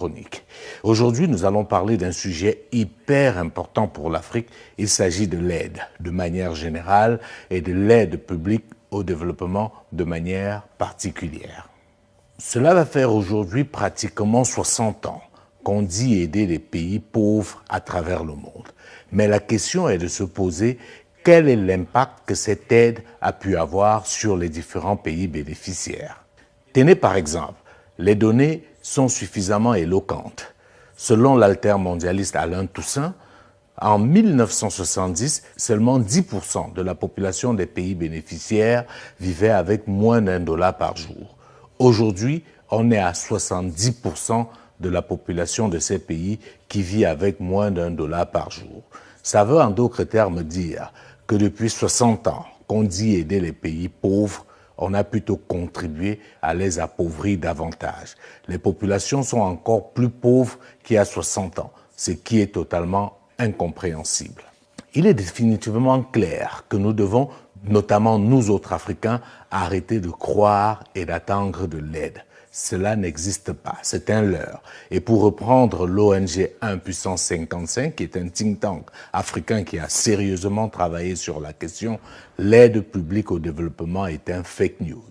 chronique. Aujourd'hui, nous allons parler d'un sujet hyper important pour l'Afrique. Il s'agit de l'aide de manière générale et de l'aide publique au développement de manière particulière. Cela va faire aujourd'hui pratiquement 60 ans qu'on dit aider les pays pauvres à travers le monde. Mais la question est de se poser quel est l'impact que cette aide a pu avoir sur les différents pays bénéficiaires. Tenez par exemple, les données sont suffisamment éloquentes. Selon l'altermondialiste Alain Toussaint, en 1970, seulement 10% de la population des pays bénéficiaires vivait avec moins d'$1 par jour. Aujourd'hui, on est à 70% de la population de ces pays qui vit avec moins d'$1 par jour. Ça veut en d'autres termes dire que depuis 60 ans qu'on dit aider les pays pauvres, on a plutôt contribué à les appauvrir davantage. Les populations sont encore plus pauvres qu'il y a 60 ans, ce qui est totalement incompréhensible. Il est définitivement clair que nous devons, notamment nous autres Africains, arrêter de croire et d'attendre de l'aide. Cela n'existe pas, c'est un leurre. Et pour reprendre l'ONG 1 puissance 55, qui est un think tank africain qui a sérieusement travaillé sur la question, l'aide publique au développement est un fake news.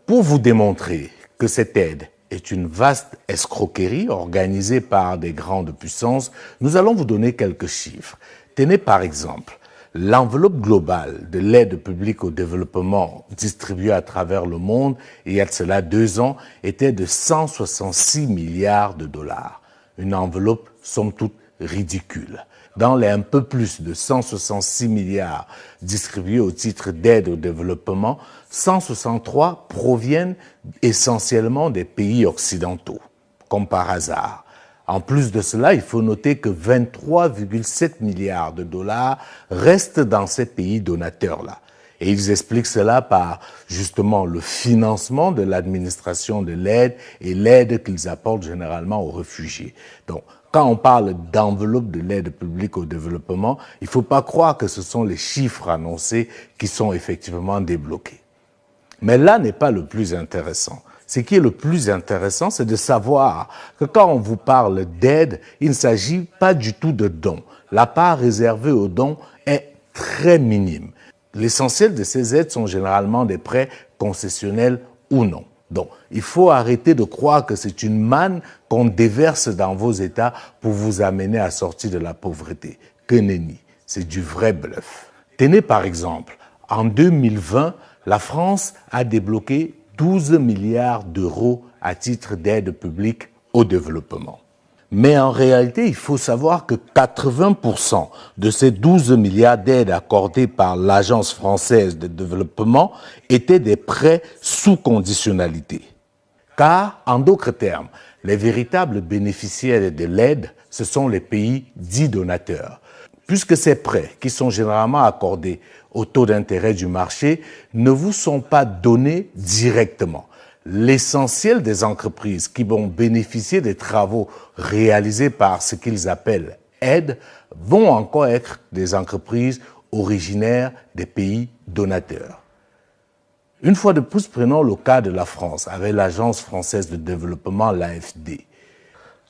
Pour vous démontrer que cette aide est une vaste escroquerie organisée par des grandes puissances, nous allons vous donner quelques chiffres. Tenez par exemple, l'enveloppe globale de l'aide publique au développement distribuée à travers le monde, il y a de cela 2 ans, était de 166 milliards de dollars. Une enveloppe, somme toute, ridicule. Dans les un peu plus de 166 milliards distribués au titre d'aide au développement, 163 proviennent essentiellement des pays occidentaux, comme par hasard. En plus de cela, il faut noter que 23,7 milliards de dollars restent dans ces pays donateurs-là. Et ils expliquent cela par justement le financement de l'administration de l'aide et l'aide qu'ils apportent généralement aux réfugiés. Donc, quand on parle d'enveloppe de l'aide publique au développement, il ne faut pas croire que ce sont les chiffres annoncés qui sont effectivement débloqués. Mais là n'est pas le plus intéressant. Ce qui est le plus intéressant, c'est de savoir que quand on vous parle d'aide, il ne s'agit pas du tout de dons. La part réservée aux dons est très minime. L'essentiel de ces aides sont généralement des prêts concessionnels ou non. Donc, il faut arrêter de croire que c'est une manne qu'on déverse dans vos États pour vous amener à sortir de la pauvreté. Que nenni, c'est du vrai bluff. Tenez par exemple, en 2020, la France a débloqué 12 milliards d'euros à titre d'aide publique au développement. Mais en réalité, il faut savoir que 80% de ces 12 milliards d'aides accordées par l'Agence française de développement étaient des prêts sous conditionnalité. Car, en d'autres termes, les véritables bénéficiaires de l'aide, ce sont les pays dits donateurs. Puisque ces prêts, qui sont généralement accordés au taux d'intérêt du marché, ne vous sont pas donnés directement. L'essentiel des entreprises qui vont bénéficier des travaux réalisés par ce qu'ils appellent aide vont encore être des entreprises originaires des pays donateurs. Une fois de plus, prenons le cas de la France avec l'Agence française de développement, l'AFD.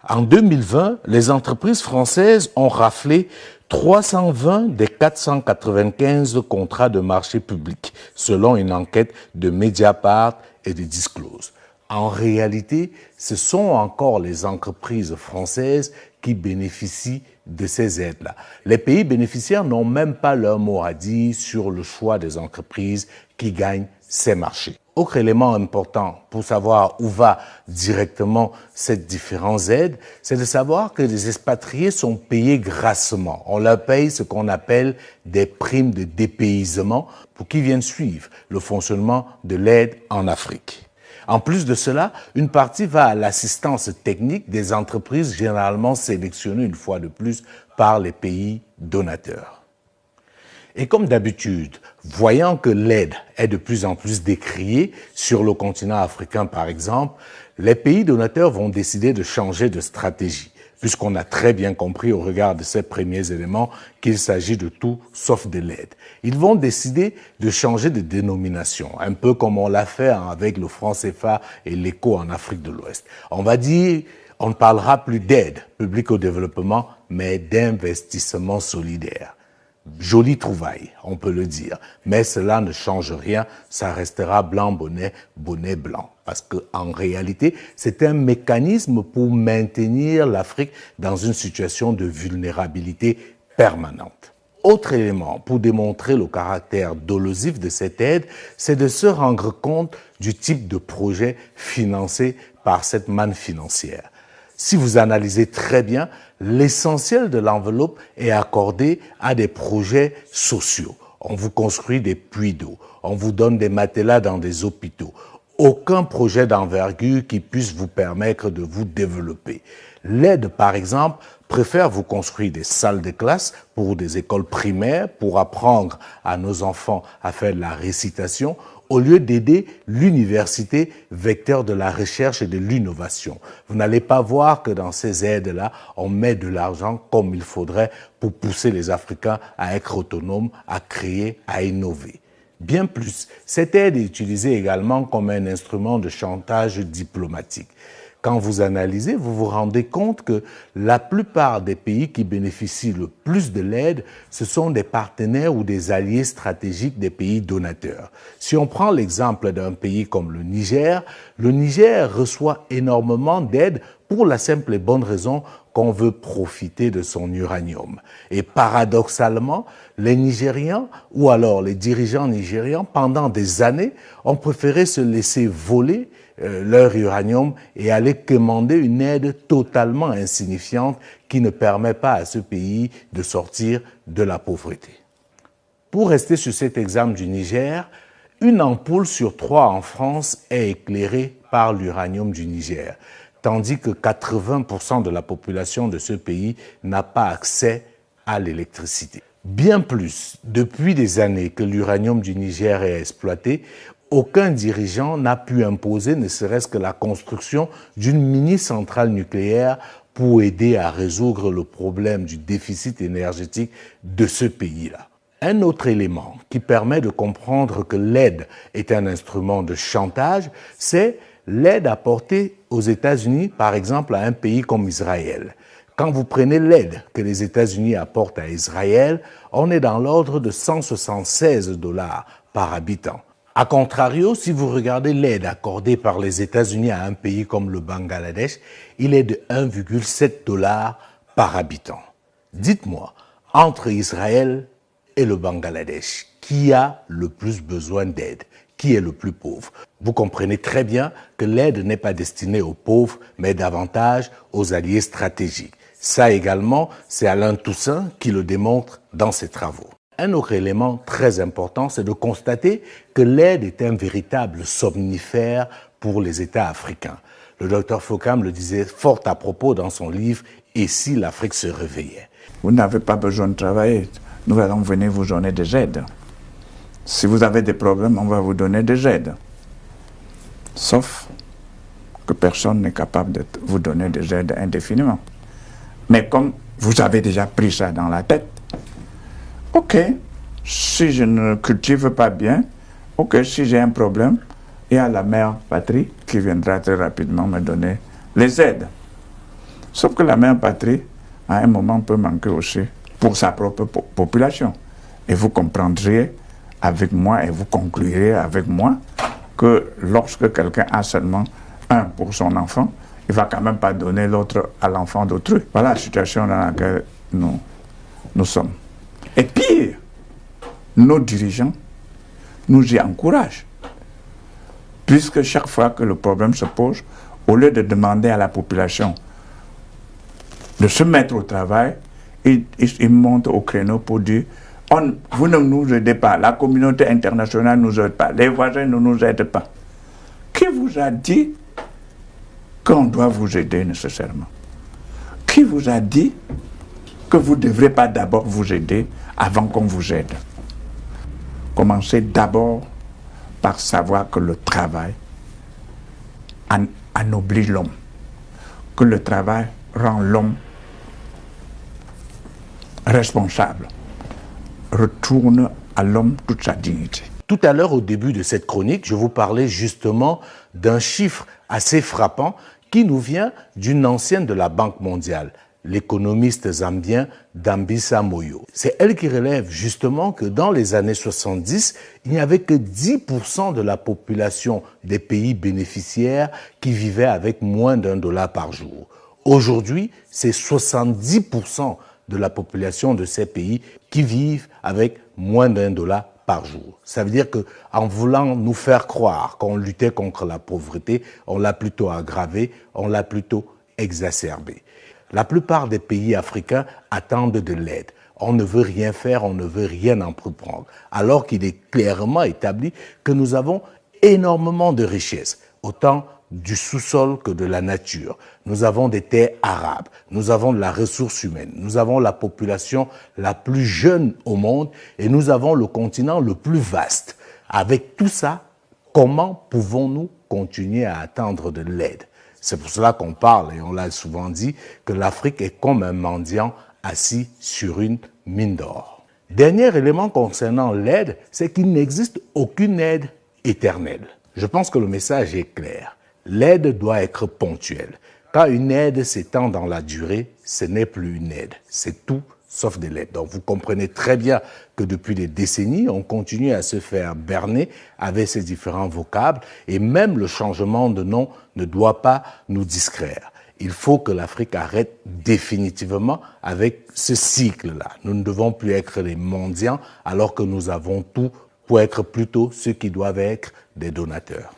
En 2020, les entreprises françaises ont raflé 320 des 495 contrats de marché public, selon une enquête de Mediapart et de Disclose. En réalité, ce sont encore les entreprises françaises qui bénéficient de ces aides-là. Les pays bénéficiaires n'ont même pas leur mot à dire sur le choix des entreprises qui gagnent ces marchés. Autre élément important pour savoir où va directement cette différente aide, c'est de savoir que les expatriés sont payés grassement. On leur paye ce qu'on appelle des primes de dépaysement pour qu'ils viennent suivre le fonctionnement de l'aide en Afrique. En plus de cela, une partie va à l'assistance technique des entreprises généralement sélectionnées une fois de plus par les pays donateurs. Et comme d'habitude, voyant que l'aide est de plus en plus décriée sur le continent africain par exemple, les pays donateurs vont décider de changer de stratégie, puisqu'on a très bien compris au regard de ces premiers éléments qu'il s'agit de tout sauf de l'aide. Ils vont décider de changer de dénomination, un peu comme on l'a fait avec le franc CFA et l'éco en Afrique de l'Ouest. On va dire, On ne parlera plus d'aide publique au développement, mais d'investissement solidaire. Jolie trouvaille, on peut le dire, mais cela ne change rien, ça restera blanc bonnet, bonnet blanc. Parce qu'en réalité, c'est un mécanisme pour maintenir l'Afrique dans une situation de vulnérabilité permanente. Autre élément pour démontrer le caractère dolosif de cette aide, c'est de se rendre compte du type de projet financé par cette manne financière. Si vous analysez très bien, l'essentiel de l'enveloppe est accordé à des projets sociaux. On vous construit des puits d'eau, on vous donne des matelas dans des hôpitaux. Aucun projet d'envergure qui puisse vous permettre de vous développer. L'aide, par exemple, préfère vous construire des salles de classe pour des écoles primaires, pour apprendre à nos enfants à faire de la récitation, au lieu d'aider l'université, vecteur de la recherche et de l'innovation. Vous n'allez pas voir que dans ces aides-là, on met de l'argent comme il faudrait pour pousser les Africains à être autonomes, à créer, à innover. Bien plus, cette aide est utilisée également comme un instrument de chantage diplomatique. Quand vous analysez, vous vous rendez compte que la plupart des pays qui bénéficient le plus de l'aide, ce sont des partenaires ou des alliés stratégiques des pays donateurs. Si on prend l'exemple d'un pays comme le Niger reçoit énormément d'aide pour la simple et bonne raison qu'on veut profiter de son uranium. Et paradoxalement, les Nigérians, ou alors les dirigeants nigérians, pendant des années, ont préféré se laisser voler leur uranium et aller commander une aide totalement insignifiante qui ne permet pas à ce pays de sortir de la pauvreté. Pour rester sur cet exemple du Niger, une ampoule sur 3 en France est éclairée par l'uranium du Niger, tandis que 80% de la population de ce pays n'a pas accès à l'électricité. Bien plus, depuis des années que l'uranium du Niger est exploité, aucun dirigeant n'a pu imposer ne serait-ce que la construction d'une mini-centrale nucléaire pour aider à résoudre le problème du déficit énergétique de ce pays-là. Un autre élément qui permet de comprendre que l'aide est un instrument de chantage, c'est l'aide apportée aux États-Unis, par exemple, à un pays comme Israël. Quand vous prenez l'aide que les États-Unis apportent à Israël, on est dans l'ordre de 176 $ par habitant. A contrario, si vous regardez l'aide accordée par les États-Unis à un pays comme le Bangladesh, il est de 1,7 $ par habitant. Dites-moi, entre Israël et le Bangladesh, qui a le plus besoin d'aide? Qui est le plus pauvre? Vous comprenez très bien que l'aide n'est pas destinée aux pauvres, mais davantage aux alliés stratégiques. Ça également, c'est Alain Toussaint qui le démontre dans ses travaux. Un autre élément très important, c'est de constater que l'aide est un véritable somnifère pour les États africains. Le docteur Fokam le disait fort à propos dans son livre « Et si l'Afrique se réveillait ?» Vous n'avez pas besoin de travailler. Nous allons venir vous donner des aides. Si vous avez des problèmes, on va vous donner des aides. Sauf que personne n'est capable de vous donner des aides indéfiniment. Mais comme vous avez déjà pris ça dans la tête, ok, si je ne cultive pas bien, ok, si j'ai un problème, il y a la mère patrie qui viendra très rapidement me donner les aides. Sauf que la mère patrie, à un moment, peut manquer aussi pour sa propre population. Et vous comprendriez avec moi et vous conclurez avec moi que lorsque quelqu'un a seulement un pour son enfant, il ne va quand même pas donner l'autre à l'enfant d'autrui. Voilà la situation dans laquelle nous sommes. Et pire, nos dirigeants nous y encouragent. Puisque chaque fois que le problème se pose, au lieu de demander à la population de se mettre au travail, ils montent au créneau pour dire vous ne nous aidez pas, la communauté internationale ne nous aide pas, les voisins ne nous aident pas. Qui vous a dit qu'on doit vous aider nécessairement? Qui vous a dit que vous ne devrez pas d'abord vous aider avant qu'on vous aide? Commencez d'abord par savoir que le travail anoblit l'homme, que le travail rend l'homme responsable, retourne à l'homme toute sa dignité. Tout à l'heure, au début de cette chronique, je vous parlais justement d'un chiffre assez frappant qui nous vient d'une ancienne de la Banque mondiale, l'économiste zambien Dambisa Moyo. C'est elle qui relève justement que dans les années 70, il n'y avait que 10% de la population des pays bénéficiaires qui vivaient avec moins d'$1 par jour. Aujourd'hui, c'est 70% de la population de ces pays qui vivent avec moins d'$1 par jour. Ça veut dire qu'en voulant nous faire croire qu'on luttait contre la pauvreté, on l'a plutôt aggravée, on l'a plutôt exacerbée. La plupart des pays africains attendent de l'aide. On ne veut rien faire, on ne veut rien entreprendre. Alors qu'il est clairement établi que nous avons énormément de richesses, autant du sous-sol que de la nature. Nous avons des terres arables, nous avons de la ressource humaine, nous avons la population la plus jeune au monde et nous avons le continent le plus vaste. Avec tout ça, comment pouvons-nous continuer à attendre de l'aide ? C'est pour cela qu'on parle, et on l'a souvent dit, que l'Afrique est comme un mendiant assis sur une mine d'or. Dernier élément concernant l'aide, c'est qu'il n'existe aucune aide éternelle. Je pense que le message est clair. L'aide doit être ponctuelle. Quand une aide s'étend dans la durée, ce n'est plus une aide. C'est tout sauf de l'aide. Donc vous comprenez très bien que depuis des décennies, on continue à se faire berner avec ces différents vocables et même le changement de nom ne doit pas nous distraire. Il faut que l'Afrique arrête définitivement avec ce cycle-là. Nous ne devons plus être les mendiants alors que nous avons tout pour être plutôt ceux qui doivent être des donateurs.